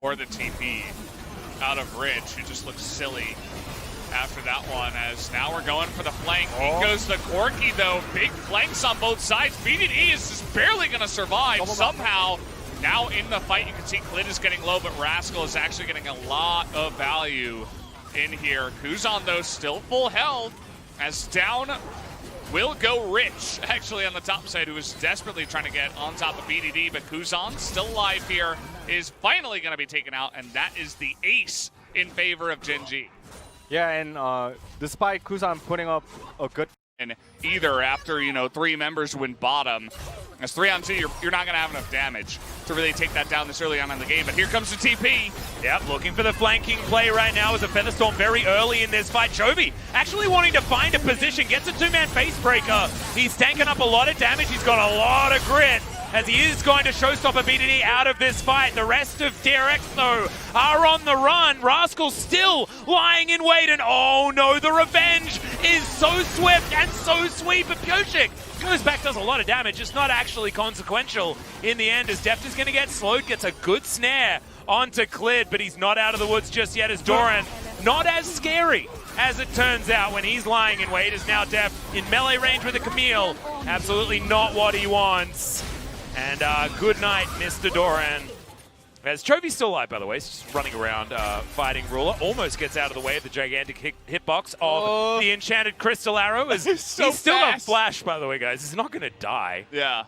or the TP out of Rich, who just looks silly after that one, as now we're going for the flank. In goes the Corki, though. Big flanks on both sides. BDD is just barely going to survive somehow. Now in the fight, you can see Clid is getting low, but Rascal is actually getting a lot of value in here. Kuzan, though, still full health, as down will go Rich, actually on the top side, who is desperately trying to get on top of BDD, but Kuzan, still alive here, is finally going to be taken out, and that is the ace in favor of Gen G. Yeah, and despite Kuzan putting up a good either after, 3 members win bottom, as 3-on-2, you're not going to have enough damage to really take that down this early on in the game. But here comes the TP. Yep, looking for the flanking play right now as a Featherstorm very early in this fight. Chovy actually wanting to find a position, gets a 2-man facebreaker. He's tanking up a lot of damage. He's got a lot of grit, as he is going to showstopper BDD out of this fight. The rest of TRX, though, are on the run. Rascal still lying in wait, and oh no, the revenge is so swift and so sweet, but Pyosik goes back, does a lot of damage. It's not actually consequential in the end, as Deft is going to get slowed, gets a good snare onto Clid, but he's not out of the woods just yet, as Doran, not as scary as it turns out when he's lying in wait, is now Deft in melee range with a Camille. Absolutely not what he wants. And good night, Mr. Doran. As Chovy's still alive, by the way, he's just running around fighting Ruler. Almost gets out of the way of the gigantic hitbox of the Enchanted Crystal Arrow. He's still got Flash, by the way, guys. He's not going to die. Yeah.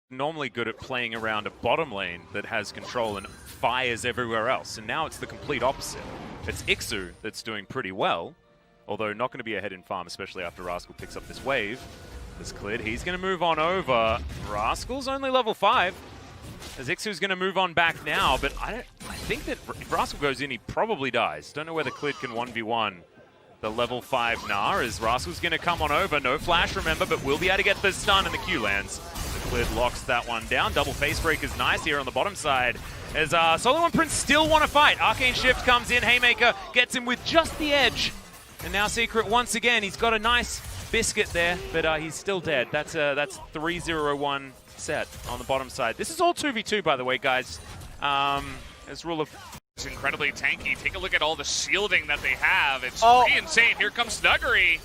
Normally good at playing around a bottom lane that has control and fires everywhere else. And now it's the complete opposite. It's Ixu that's doing pretty well, although not going to be ahead in farm, especially after Rascal picks up this wave. This Clid, he's going to move on over. Rascal's only level 5. As Ixu's going to move on back now, but I think that if Rascal goes in, he probably dies. Don't know whether Clid can 1v1 the level 5 Gnar, as Rascal's going to come on over. No flash, remember, but will be able to get the stun, and the Q lands. The Clid locks that one down. Double face break is nice here on the bottom side, as Solo and Prince still want to fight. Arcane Shift comes in, Haymaker gets him with just the edge. And now Secret once again, he's got a nice biscuit there, but he's still dead. That's 3-0-1 set on the bottom side. This is all 2v2, by the way, guys. As rule of... It's incredibly tanky. Take a look at all the shielding that they have. It's pretty insane. Here comes Snuggery.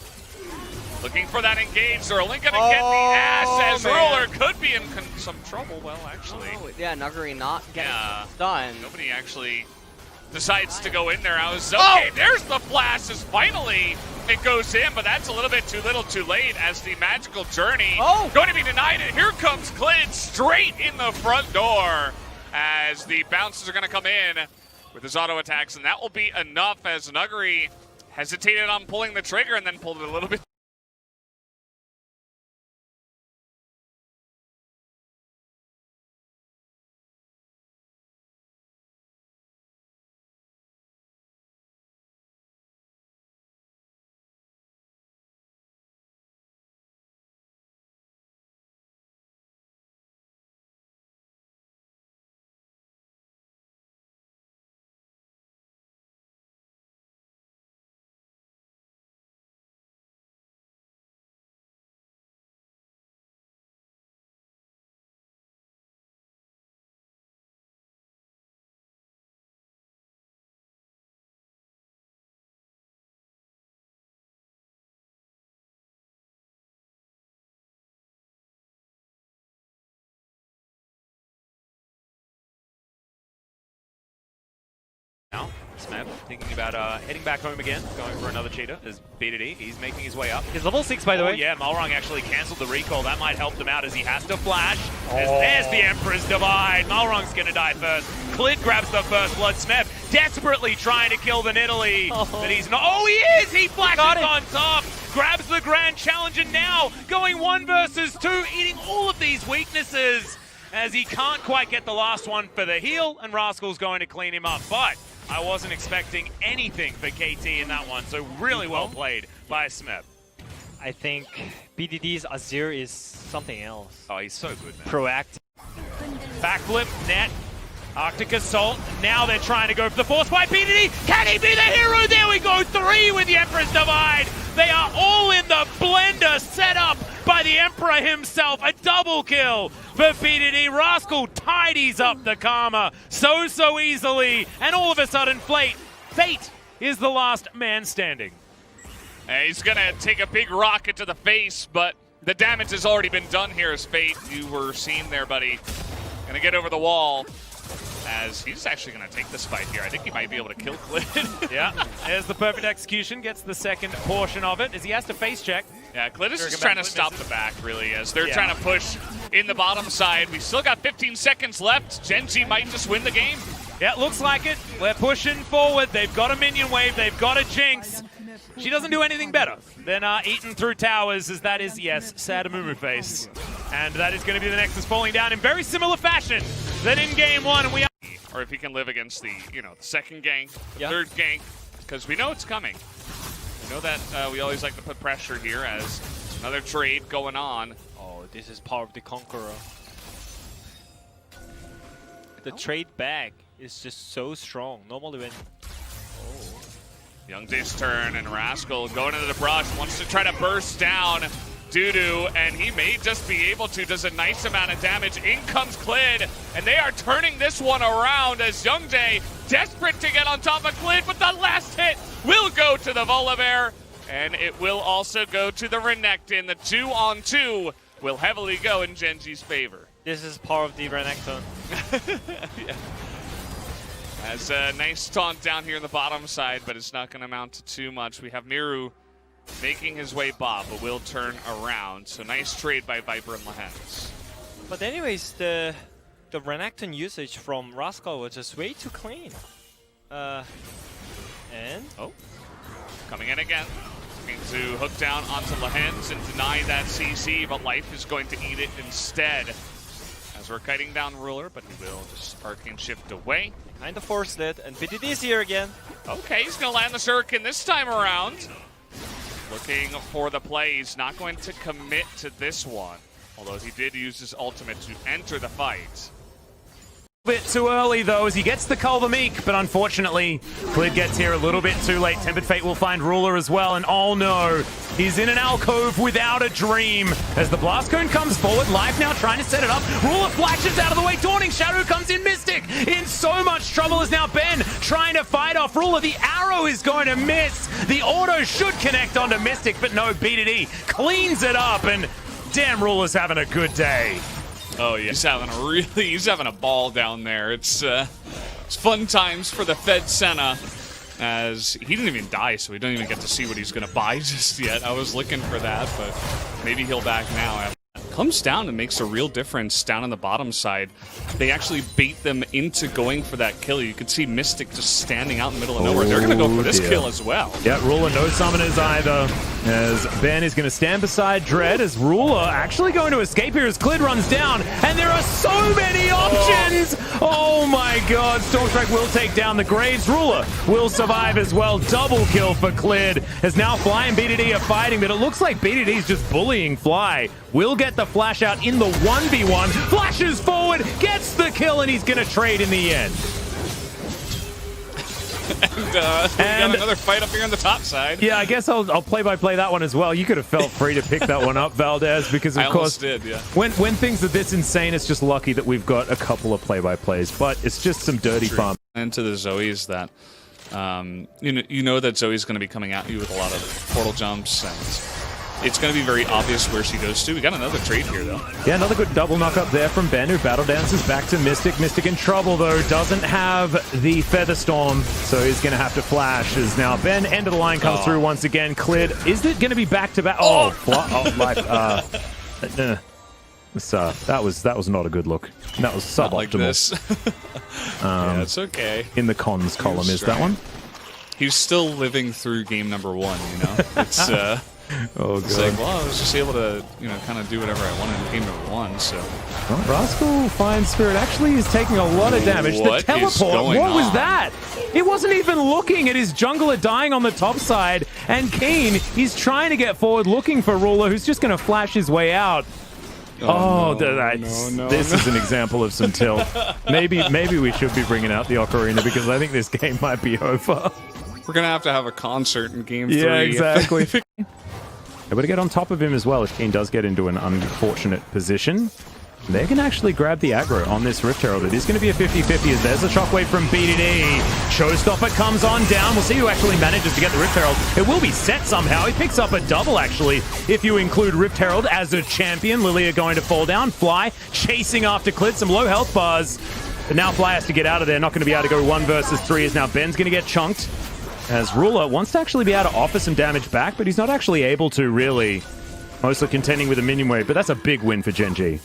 Looking for that engage. They're only going to get the ass, as Ruler could be in some trouble. Well, actually. Yeah, Nuggery not getting done. Nobody actually decides to go in there. I was okay. There's the flash. As finally it goes in, but that's a little bit too little, too late. As the magical journey going to be denied, and here comes Clid straight in the front door. As the bounces are going to come in with his auto attacks, and that will be enough. As Nuggery hesitated on pulling the trigger and then pulled it a little bit. Now, Smeb thinking about heading back home again, going for another cheetah as BDD. He's making his way up. He's level 6, by the way. Yeah, Malrang actually cancelled the recall. That might help them out, as he has to flash. As there's the Emperor's Divide. Malrang's going to die first. Clid grabs the first blood. Smeb desperately trying to kill the Nidalee, but he's not. Oh, he is! He flashes on top. Grabs the Grand Challenge, and now going 1 versus 2, eating all of these weaknesses, as he can't quite get the last one for the heal, and Rascal's going to clean him up. But I wasn't expecting anything for KT in that one, so really well played by Smeb. I think BDD's Azir is something else. Oh, he's so good, man. Proactive. Backflip, net, Arctic Assault. Now they're trying to go for the force fight. BDD, can he be the hero? There we go, 3 with the Emperor's Divide. They are all in the blender set up by the Emperor himself. A double kill for BDD. Rascal tidies up the Karma so easily. And all of a sudden, Fate is the last man standing. And he's going to take a big rocket to the face, but the damage has already been done here as Fate. You were seen there, buddy. Going to get over the wall. As he's actually going to take this fight here. I think he might be able to kill Clid. Yeah, there's the perfect execution. Gets the second portion of it as he has to face check. Yeah, Clid is just trying to stop the back, really, as they're trying to push in the bottom side. We still got 15 seconds left. Gen G might just win the game. Yeah, looks like it. We're pushing forward. They've got a minion wave. They've got a Jinx. She doesn't do anything better than eating through towers, as that is, yes, Sadamumu face. And that is going to be the Nexus falling down in very similar fashion than in game one. And or if he can live against the, the second gank, third gank, because we know it's coming. We know that we always like to put pressure here as another trade going on. Oh, this is power of the Conqueror. The trade back is just so strong. Normally when... Youngjae's turn, and Rascal going into the brush, wants to try to burst down Dudu, and he may just be able to. Does a nice amount of damage. In comes Clid, and they are turning this one around as Youngjae desperate to get on top of Clid, but the last hit will go to the Volibear, and it will also go to the Renekton. The 2-on-2 will heavily go in Gen G's favor. This is power of the Renekton. Yeah. As a nice taunt down here in the bottom side, but it's not going to amount to too much. We have Miru making his way bot, but will turn around. So nice trade by Viper and Lehends. But anyways, the Renekton usage from Rascal was just way too clean. And oh, coming in again. Looking to hook down onto Lehends and deny that CC, but Life is going to eat it instead. As we're kiting down Ruler, but he will just Arcane Shift away. kind of forced it, and BDD is here again. Okay, he's going to land the Shuriken this time around. Looking for the play. He's not going to commit to this one, although he did use his ultimate to enter the fight. Bit too early though as he gets the Culver Meek, but unfortunately Clid gets here a little bit too late. Tempered Fate will find Ruler as well, and oh no, he's in an alcove without a dream. As the Blast Cone comes forward, Life now trying to set it up. Ruler flashes out of the way, Dawning Shadow comes in, Mystic in so much trouble as now Ben trying to fight off Ruler. The arrow is going to miss. The auto should connect onto Mystic, but no, BDD cleans it up, and damn, Ruler's having a good day. Oh yeah, he's having a ball down there. It's fun times for the Fed Senna, as he didn't even die, so we don't even get to see what he's gonna buy just yet. I was looking for that, but maybe he'll back now. Comes down and makes a real difference down on the bottom side. They actually bait them into going for that kill. You could see Mystic just standing out in the middle of nowhere. They're gonna go for this kill as well. Yeah, Ruler no summoners either, as Ben is going to stand beside Dread, as Ruler actually going to escape here as Clid runs down, and there are so many options! Oh my god, Stormstrike will take down the Graves. Ruler will survive as well. Double kill for Clid, as now Fly and BDD are fighting, but it looks like BDD's just bullying Fly. Will get the flash out in the 1v1, flashes forward, gets the kill, and he's going to trade in the end. We got another fight up here on the top side. Yeah, I guess I'll play-by-play that one as well. You could have felt free to pick that one up, Valdez, because of course, did, yeah. when things are this insane, it's just lucky that we've got a couple of play-by-plays, but it's just some dirty fun. And to the Zoe's that, you know that Zoe's going to be coming at you with a lot of portal jumps, and it's going to be very obvious where she goes to. We got another trade here, though. Yeah, another good double knock-up there from Ben, who battle dances back to Mystic. Mystic in trouble, though. Doesn't have the Featherstorm, so he's going to have to flash. As now Ben, end of the line, comes through once again. Clid, is it going to be back-to-back? Life. That was not a good look. That was suboptimal. Like this. Yeah, it's okay. In the cons column, is that one? He's still living through game number one, you know? It's, oh, God. It's like, well, I was just able to, kind of do whatever I wanted in game number one, so. Well, Rascal Fine Spirit actually is taking a lot of damage. What the teleport, what was on? that? It wasn't even looking at his jungler dying on the top side, and Keen, he's trying to get forward looking for Ruler, who's just going to flash his way out. This is an example of some tilt. Maybe we should be bringing out the Ocarina, because I think this game might be over. We're going to have a concert in game 3. Yeah, exactly. able to get on top of him as well if Keen does get into an unfortunate position. They can actually grab the aggro on this Rift Herald. It is going to be a 50-50 as there's a shockwave from BDD. Showstopper comes on down. We'll see who actually manages to get the Rift Herald. It will be set somehow. He picks up a double, actually, if you include Rift Herald as a champion. Lilia going to fall down. Fly chasing after Clid. Some low health bars. But now Fly has to get out of there. Not going to be able to go 1 versus 3 as now Ben's going to get chunked. As Ruler wants to actually be able to offer some damage back, but he's not actually able to really. Mostly contending with a minion wave, but that's a big win for Gen G.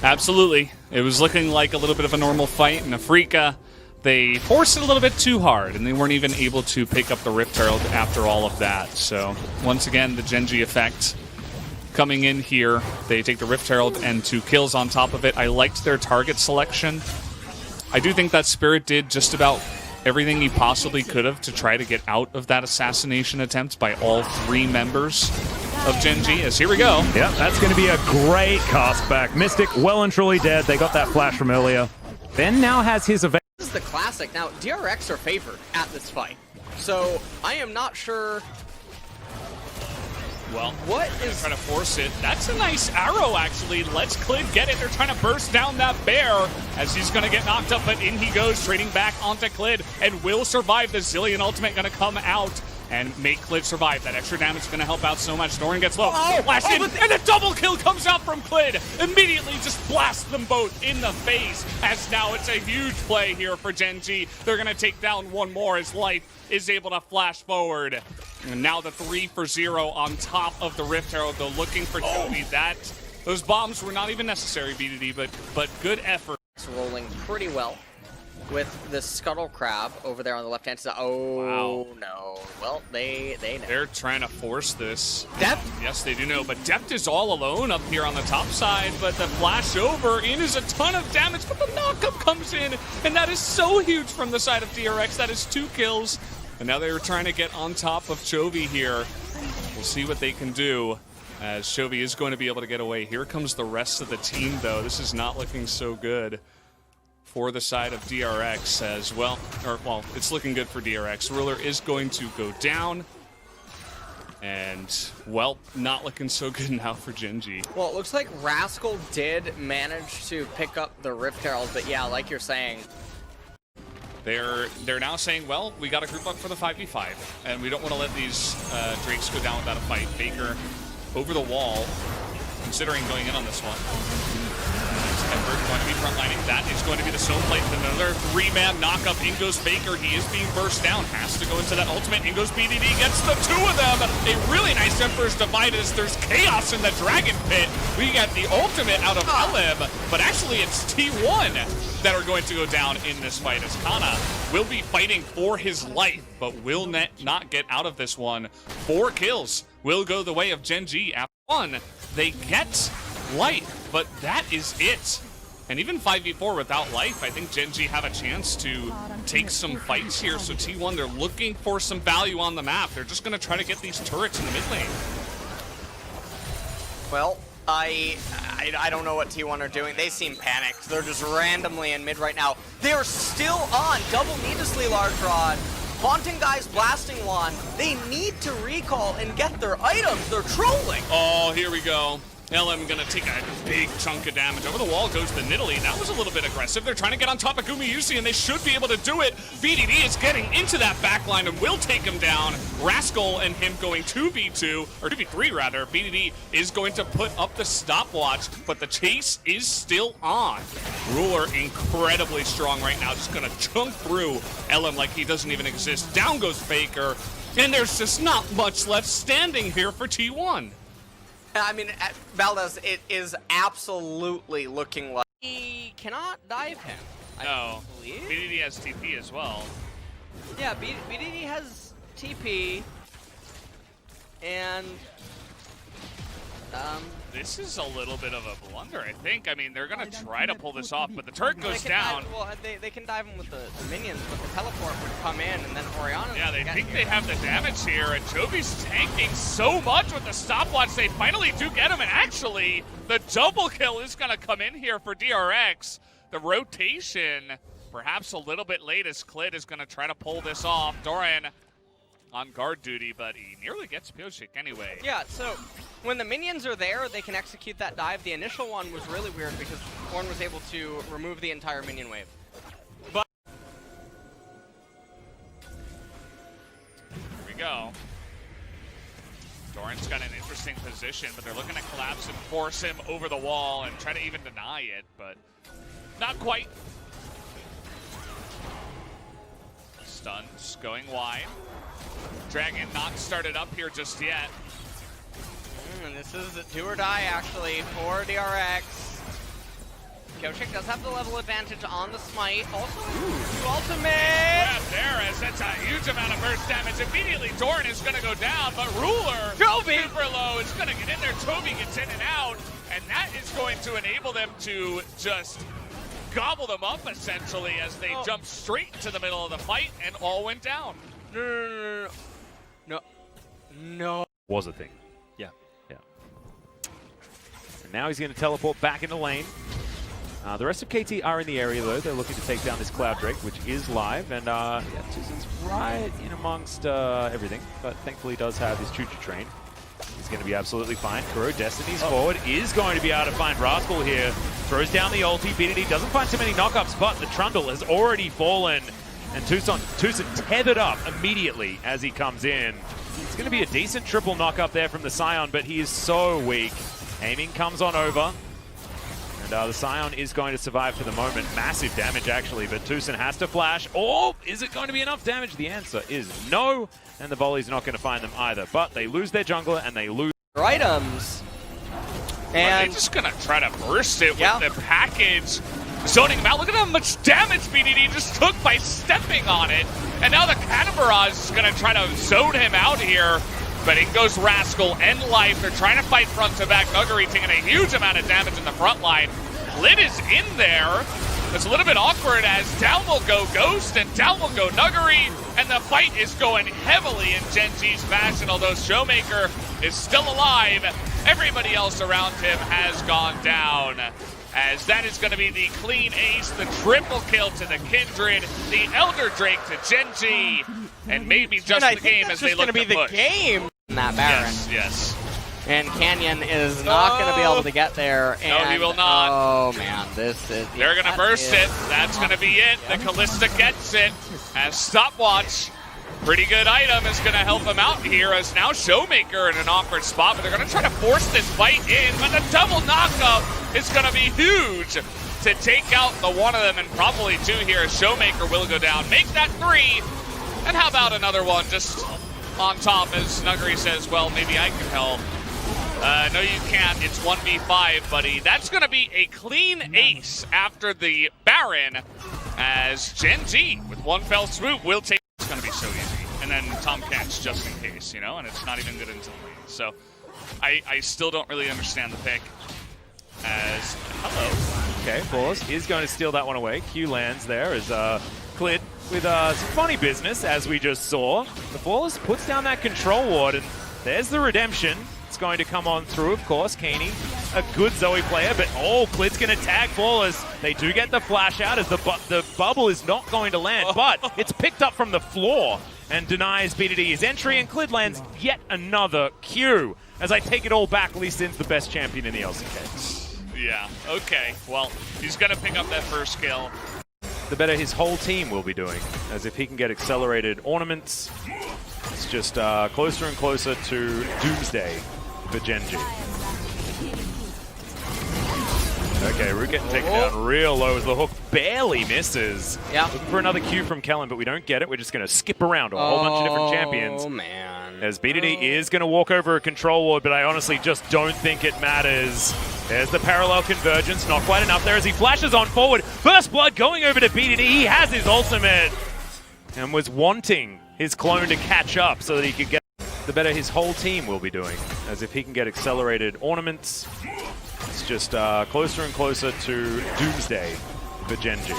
Absolutely. It was looking like a little bit of a normal fight in Afrika. They forced it a little bit too hard, and they weren't even able to pick up the Rift Herald after all of that. So, once again, the Gen G effect coming in here. They take the Rift Herald and 2 kills on top of it. I liked their target selection. I do think that Spirit did just about everything he possibly could have to try to get out of that assassination attempt by all 3 members of Gen G, as here we go. Yep, that's going to be a great cast back. Mystic well and truly dead. They got that flash from earlier. Ben now has his event. This is the classic. Now, DRX are favored at this fight. So, I am not sure. Well, what is trying to force it? That's a nice arrow, actually. Let's Clid get it. They're trying to burst down that bear as he's going to get knocked up, but in he goes, trading back onto Clid, and will survive. The Zilean ultimate going to come out and make Clid survive. That extra damage is going to help out so much. Dorian gets low. Flash in, and a double kill comes out from Clid. Immediately just blasts them both in the face, as now it's a huge play here for Gen G. They're going to take down one more as Life is able to flash forward. And now the 3 for 0 on top of the Rift Herald, though, looking for Jovi. Those bombs were not even necessary, BDD, but good effort. It's rolling pretty well with the Scuttle Crab over there on the left-hand side. Oh, wow. No. Well, they know. They're trying to force this. Depth? Yes, they do know, but Depth is all alone up here on the top side, but the flash over in is a ton of damage, but the knockup comes in, and that is so huge from the side of DRX. That is 2 kills. And now they're trying to get on top of Chovy here. We'll see what they can do, as Chovy is going to be able to get away. Here comes the rest of the team, though. This is not looking so good for the side of DRX as well. Well, it's looking good for DRX. Ruler is going to go down. And, well, not looking so good now for Gen G. Well, it looks like Rascal did manage to pick up the Rift Herald, but yeah, like you're saying, They're now saying, well, we got a group up for the 5v5, and we don't want to let these Drakes go down without a fight. Faker over the wall, considering going in on this one. Effort going to be frontlining. That is going to be the Stone Plate. Another 3-man knockup. In goes Faker. He is being burst down. Has to go into that ultimate. In goes BDD. Gets the 2 of them. A really nice Emperor's Divide as there's chaos in the Dragon Pit. We get the ultimate out of LM, but actually it's T1 that are going to go down in this fight, as Kana will be fighting for his life, but will not get out of this one. 4 kills will go the way of Gen G. After 1, they get life, but that is it. And even 5v4 without life, I think Gen G have a chance to take some fights here. So T1, they're looking for some value on the map. They're just going to try to get these turrets in the mid lane. well, I don't know what T1 are doing. They seem panicked. They're just randomly in mid right now. They're still on double needlessly large rod. Haunting guys blasting one. They need to recall and get their items. They're trolling. Oh, here we go. LM gonna take a big chunk of damage. Over the wall goes the Nidalee. That was a little bit aggressive. They're trying to get on top of Gumayusi, and they should be able to do it. BDD is getting into that backline and will take him down. Rascal and him going 2v2, or 2v3 rather. BDD is going to put up the stopwatch, but the chase is still on. Ruler incredibly strong right now, just gonna chunk through LM like he doesn't even exist. Down goes Faker, and there's just not much left standing here for T1. I mean, Valdez, it is absolutely looking like he cannot dive him. No, BDD has TP as well. Yeah, BDD has TP, and this is a little bit of a blunder, I think. I mean, they're going to try to pull this off, but the turret goes down. They can dive him with the minions, but the teleport would come in, and then Orianna. Yeah, they think they have the damage here, and Jovi's tanking so much with the stopwatch. They finally do get him, and actually, the double kill is going to come in here for DRX. The rotation, perhaps a little bit late, as Clid is going to try to pull this off. Dorian on guard duty, but he nearly gets Pyosik anyway. Yeah, so when the minions are there, they can execute that dive. The initial one was really weird because Ornn was able to remove the entire minion wave. But Here we go. Doran's got an interesting position, but they're looking to collapse and force him over the wall and try to even deny it, but not quite. Stuns going wide. Dragon not started up here just yet. and this is a do or die actually for DRX. Pyosik does have the level advantage on the smite. Also, ultimate! Grab there as that's a huge amount of burst damage. Immediately, Doran is going to go down, but Ruler, Toby! super low, is going to get in there. Toby gets in and out, and that is going to enable them to just gobble them up, essentially, as they jump straight into the middle of the fight, and all went down. No. Was a thing. Yeah. Yeah. And now he's going to teleport back into lane. The rest of KT are in the area, though. They're looking to take down this Cloud Drake, which is live. And yeah, Tuzin's right in amongst everything, but thankfully does have his Choo-Choo Train. He's going to be absolutely fine. Kuro Destiny's forward is going to be able to find Rascal here. Throws down the ulti. BDD doesn't find too many knockups, but the Trundle has already fallen. And Tucson tethered up immediately as he comes in. It's going to be a decent triple knockup there from the Scion, but he is so weak. Aiming comes on over. And the Scion is going to survive for the moment. Massive damage, actually, but Tucson has to flash. Oh, is it going to be enough damage? The answer is no, and the volley's not going to find them either. But they lose their jungler, and they lose Items. Are they And just going to try to burst it with the package? Zoning him out. Look at how much damage BDD just took by stepping on it. And now the Cannon Barrage is going to try to zone him out here. But in goes Rascal and Life. They're trying to fight front to back. Nuguri taking a huge amount of damage in the front line. Lid is in there. It's a little bit awkward as down will go Ghost and down will go Nuguri. And the fight is going heavily in Gen G's fashion. Although Showmaker is still alive, everybody else around him has gone down. As that is going to be the clean ace, the triple kill to the Kindred, the Elder Drake to Gen G, and maybe just the game as they look to push. going to be the game in that Baron. Yes, yes. And Canyon is not going to be able to get there. No, And, he will not. Oh, man. This is... They're going to burst it. That's going to be it. The Callista gets it as stopwatch. Pretty good item is going to help him out here as now Showmaker in an awkward spot, but they're going to try to force this fight in, but the double knockup is going to be huge to take out the one of them and probably two here. Showmaker will go down, make that 3, and how about another one just on top as Nuguri says, well, maybe I can help. No, you can't. It's 1v5, buddy. That's going to be a clean ace after the Baron as Gen G, with one fell swoop, will take. It's going to be so easy. And then Tom Catch just in case, you know, and it's not even good until late. So I still don't really understand the pick as, hello. Okay, Flawless is going to steal that one away. Q lands there as Clid with some funny business, as we just saw. The Flawless puts down that control ward, and there's the redemption. It's going to come on through, of course. Kaney, a good Zoe player, but Clid's going to tag Flawless. They do get the flash out as the bubble is not going to land, but it's picked up from the floor and denies BDD his entry, and Clid lands yet another Q. As I take it all back, Lee Sin's the best champion in the LCK. Yeah, okay. Well, he's going to pick up that first kill. The better his whole team will be doing, as if he can get accelerated ornaments. It's just closer and closer to Doomsday for Gen G. Okay, Root getting taken down real low as the hook barely misses. Yeah. Looking for another Q from Kellen, but we don't get it. We're just going to skip around a whole bunch of different champions. Oh, man. As BDD is going to walk over a control ward, but I honestly just don't think it matters. There's the parallel convergence, not quite enough there as he flashes on forward. First blood going over to BDD. He has his ultimate and was wanting his clone to catch up so that he could get the better his whole team will be doing, as if he can get accelerated ornaments. It's just closer and closer to Doomsday for Gen G.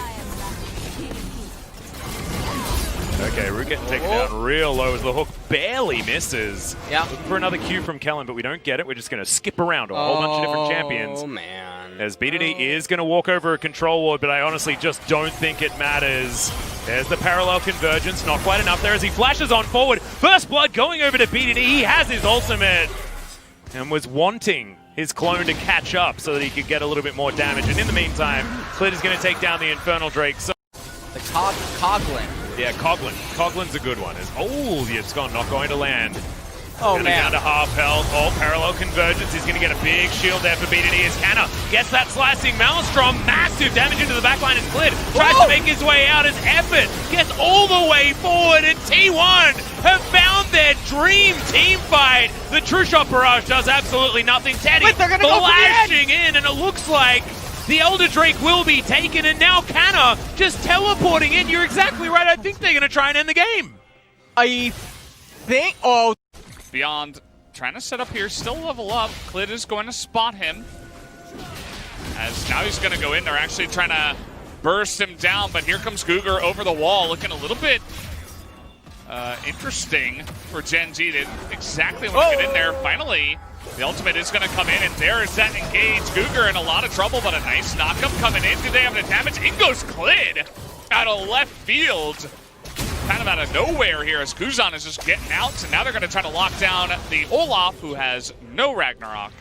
Okay, Root getting taken down real low as the hook barely misses. Yeah. Looking for another Q from Kellen, but we don't get it. We're just going to skip around a whole bunch of different champions. Oh, man. As BDD is going to walk over a control ward, but I honestly just don't think it matters. There's the parallel convergence, not quite enough there as he flashes on forward. First blood going over to BDD. He has his ultimate and was wanting his clone to catch up so that he could get a little bit more damage. And in the meantime, Clid is going to take down the Infernal Drake. So The Coglin. yeah, Coglin. Coglin's a good one. Oh, it's gone, not going to land. Oh, Gonna be man. down to half health. Oh, parallel convergence. He's going to get a big shield there for BDD as Canna gets that slicing Maelstrom. Massive damage into the backline as Clid tries to make his way out as Effort gets all the way forward, and T1 have found their dream team fight. The True Shot Barrage does absolutely nothing. Teddy Wait, they're gonna go for the end. flashing in, and it looks like the Elder Drake will be taken, and now Canna just teleporting in. You're exactly right. I think they're going to try and end the game. I think. Oh, Beyond trying to set up here, still level up. Clid is going to spot him. As now he's going to go in. They're actually trying to burst him down, but here comes Cougar over the wall, looking a little bit interesting for Gen G. They didn't exactly want to get in there. Finally, the ultimate is going to come in, and there is that engage. Cougar in a lot of trouble, but a nice knockup coming in. Do they have the damage? In goes Clid out of left field. Kind of out of nowhere here as Kuzan is just getting out, and now they're going to try to lock down the Olaf, who has no Ragnarok.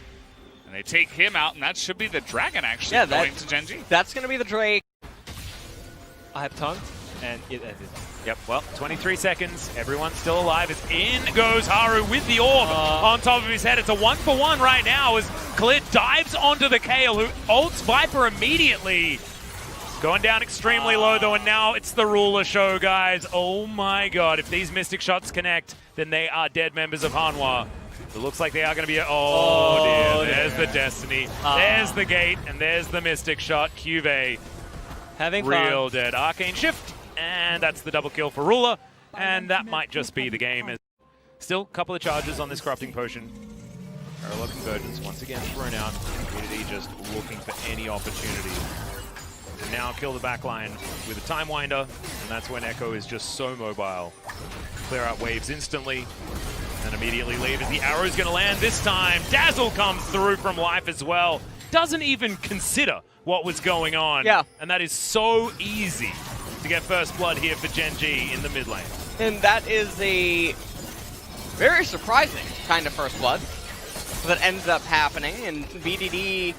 And they take him out, and that should be the Dragon actually going to Gen G. That's going to be the Drake. I have taunt, and it ended. Yep, well, 23 seconds. Everyone's still alive as in goes Haru with the orb on top of his head. It's a 1-for-1 right now as Clid dives onto the Kayle, who ults Viper immediately. Going down extremely low, though, and now it's the Ruler show, guys. Oh, my God. If these Mystic shots connect, then they are dead members of Hanwha. It looks like they are going to be... Oh, dear. There's the Destiny. There's the Gate, and there's the Mystic shot. Cuvee. Having Real fun. dead. Arcane Shift, and that's the double kill for Ruler, and that might just be the game. Still, a couple of charges on this Corrupting Potion. Parallel Convergence once again thrown out. Community just looking for any opportunity. And now kill the backline with a Time Winder, and that's when Echo is just so mobile. Clear out waves instantly, and immediately leave as the arrow's going to land this time. Dazzle comes through from life as well. Doesn't even consider what was going on. Yeah. And that is so easy to get first blood here for Gen G in the mid lane. And that is a very surprising kind of first blood that ends up happening, and BDD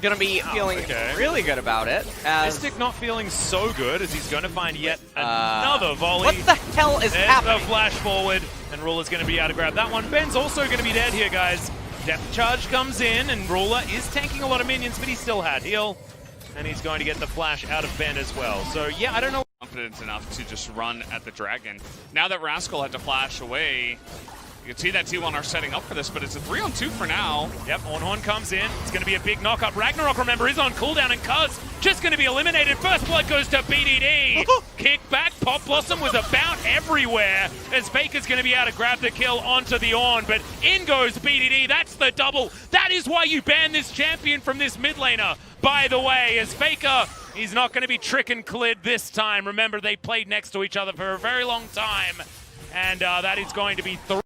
gonna be feeling really good about it. As Mystic not feeling so good as he's going to find yet another volley. what the hell is There's happening? the flash forward, and Ruler's going to be able to grab that one. Ben's also going to be dead here, guys. Depth charge comes in, and Ruler is tanking a lot of minions, but he still had heal. And he's going to get the flash out of Ben as well. So, yeah, I don't know. Confident enough to just run at the Dragon. Now that Rascal had to flash away, you can see that T1 are setting up for this, but it's a 3-on-2 for now. Yep, Ornhorn comes in. It's going to be a big knock-up. Ragnarok, remember, is on cooldown, and Cuz just going to be eliminated. First blood goes to BDD. Kick back. Pop Blossom was about everywhere as Faker's going to be able to grab the kill onto the Ornn, but in goes BDD. That's the double. That is why you ban this champion from this mid laner, by the way, as Faker, he's not going to be tricking Clid this time. Remember, they played next to each other for a very long time, and that is going to be 3.